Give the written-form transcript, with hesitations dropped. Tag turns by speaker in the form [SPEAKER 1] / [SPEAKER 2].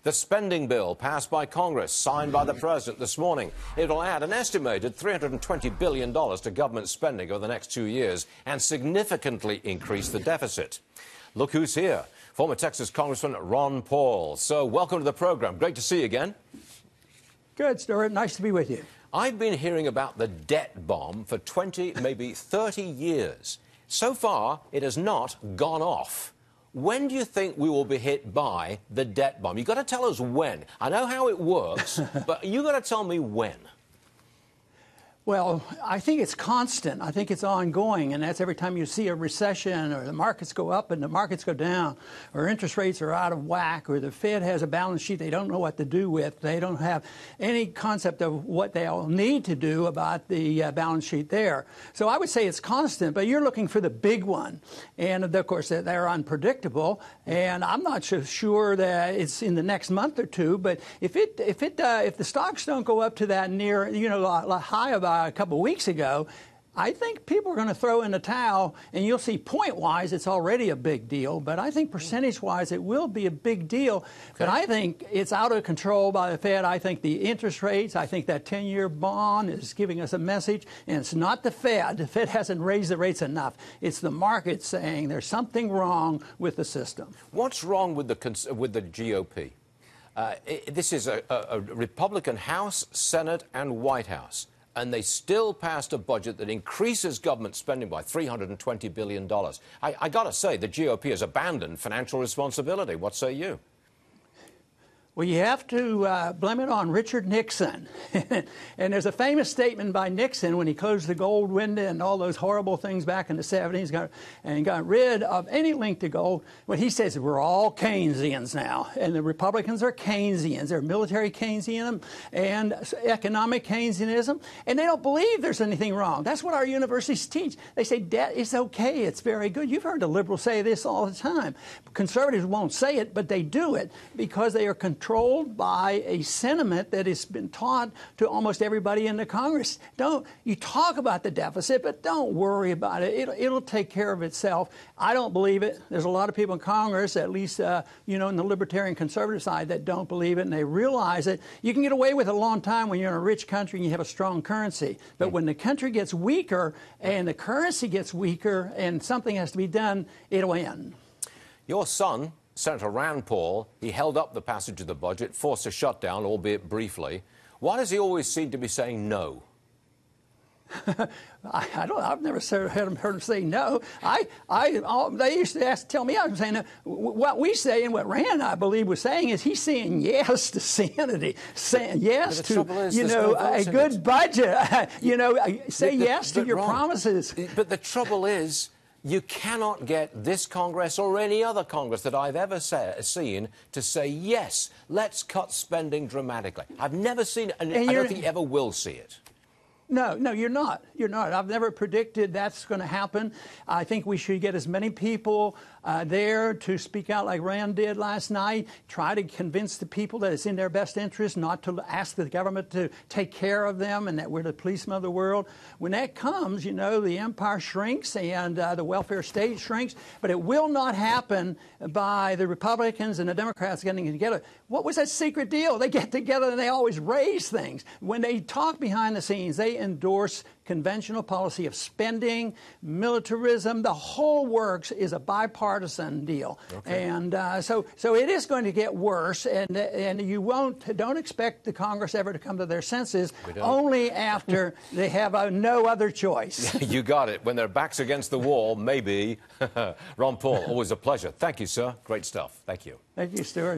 [SPEAKER 1] The spending bill passed by Congress, signed by the President this morning. It'll add an estimated $320 billion to government spending over the next 2 years and significantly increase the deficit. Look who's here. Former Texas Congressman Ron Paul. So welcome to the program. Great to see you again.
[SPEAKER 2] Good, Stuart. Nice to be with you.
[SPEAKER 1] I've been hearing about the debt bomb for 20, maybe 30 years. So far, it has not gone off. When do you think we will be hit by the debt bomb? You've got to tell us when. I know how it works, but you've got to tell me when.
[SPEAKER 2] Well, I think it's constant. I think it's ongoing, and that's every time you see a recession or the markets go up and the markets go down or interest rates are out of whack or the Fed has a balance sheet they don't know what to do with. They don't have any concept of what they'll need to do about the balance sheet there. So I would say it's constant, but you're looking for the big one. And, of course, they're unpredictable, and I'm not so sure that it's in the next month or two, but if the stocks don't go up to that near, high about a couple of weeks ago, I think people are going to throw in the towel, and you'll see point-wise it's already a big deal, but I think percentage-wise it will be a big deal. Okay. But I think it's out of control by the Fed. I think the interest rates, I think that 10-year bond is giving us a message, and it's not the Fed. The Fed hasn't raised the rates enough. It's the market saying there's something wrong with the system.
[SPEAKER 1] What's wrong with the GOP? This is a Republican House, Senate, and White House. And they still passed a budget that increases government spending by $320 billion. I got to say, the GOP has abandoned financial responsibility. What say you?
[SPEAKER 2] Well, you have to blame it on Richard Nixon. And there's a famous statement by Nixon when he closed the gold window and all those horrible things back in the 70s and got rid of any link to gold. Well, he says we're all Keynesians now. And the Republicans are Keynesians. They're military Keynesianism and economic Keynesianism. And they don't believe there's anything wrong. That's what our universities teach. They say debt is okay. It's very good. You've heard the liberals say this all the time. Conservatives won't say it, but they do it because they are controlled by a sentiment that has been taught to almost everybody in the Congress. You talk about the deficit, but don't worry about it. It'll take care of itself. I don't believe it. There's a lot of people in Congress, at least in the libertarian conservative side, that don't believe it, and they realize that you can get away with it a long time when you're in a rich country and you have a strong currency. But when the country gets weaker and the currency gets weaker and something has to be done, it'll end.
[SPEAKER 1] Your son, Senator Rand Paul, he held up the passage of the budget, forced a shutdown, albeit briefly. Why does he always seem to be saying no?
[SPEAKER 2] I've never heard him say no. They used to tell me I was saying no. What we say and what Rand, I believe, was saying is he's saying yes to sanity, saying yes to a good budget. Say yes to your promises.
[SPEAKER 1] But the trouble is, you cannot get this Congress or any other Congress that I've ever seen to say, yes, let's cut spending dramatically. I've never seen it, and I don't think you ever will see it.
[SPEAKER 2] No, you're not. You're not. I've never predicted that's going to happen. I think we should get as many people there to speak out like Rand did last night, try to convince the people that it's in their best interest not to ask the government to take care of them and that we're the policemen of the world. When that comes, the empire shrinks and the welfare state shrinks, but it will not happen by the Republicans and the Democrats getting together. What was that secret deal? They get together and they always raise things. When they talk behind the scenes, they endorse conventional policy of spending, militarism. The whole works is a bipartisan deal. Okay. And so it is going to get worse, and you don't expect the Congress ever to come to their senses, only after they have no other choice.
[SPEAKER 1] You got it. When their back's against the wall, maybe. Ron Paul, always a pleasure. Thank you, sir. Great stuff. Thank you.
[SPEAKER 2] Thank you, Stuart.